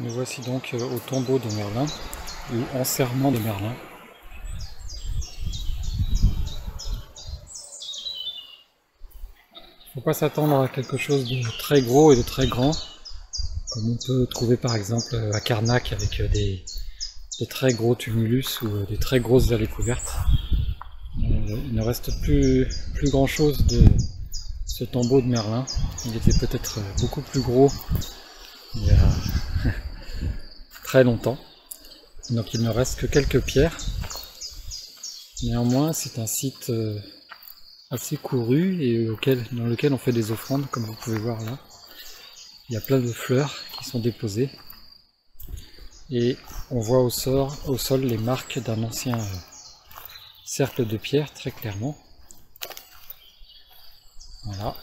Nous voici donc au tombeau de Merlin, ou enserrement de Merlin. Il ne faut pas s'attendre à quelque chose de très gros et de très grand, comme on peut trouver par exemple à Karnak avec des très gros tumulus ou des très grosses allées couvertes. Il ne reste plus grand chose de ce tombeau de Merlin. Il était peut-être beaucoup plus gros il y a très longtemps. Donc il ne reste que quelques pierres. Néanmoins, c'est un site assez couru et dans lequel on fait des offrandes, comme vous pouvez voir là. Il y a plein de fleurs qui sont déposées. Et on voit au sol les marques d'un ancien cercle de pierre, très clairement. Voilà.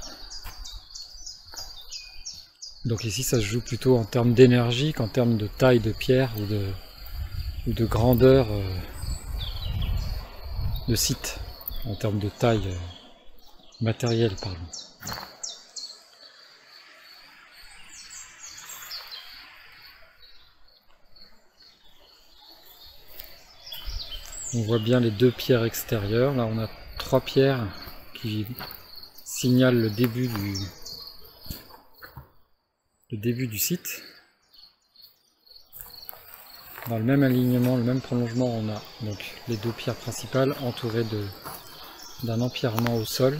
Donc ici, ça se joue plutôt en termes d'énergie qu'en termes de taille de pierre ou de grandeur de site, en termes de taille matérielle, pardon. On voit bien les deux pierres extérieures. Là, on a 3 pierres qui signalent le début du site. Dans le même alignement, le même prolongement, on a donc les 2 pierres principales entourées d'un empierrement au sol.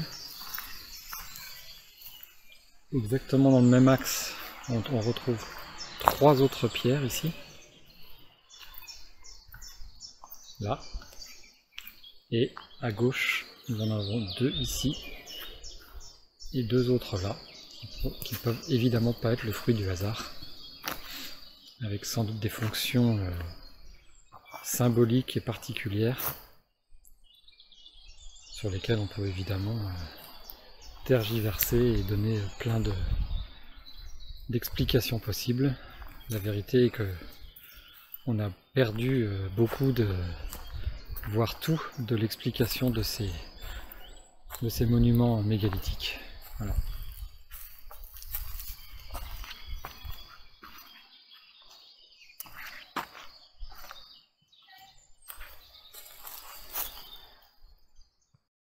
Exactement dans le même axe, on retrouve 3 autres pierres ici. Là. Et à gauche, nous en avons 2 ici. Et 2 autres là, qui ne peuvent évidemment pas être le fruit du hasard. Avec sans doute des fonctions symboliques et particulières, sur lesquelles on peut évidemment tergiverser et donner plein d'explications possibles. La vérité est que on a perdu beaucoup voire tout de l'explication de ces monuments mégalithiques. Voilà.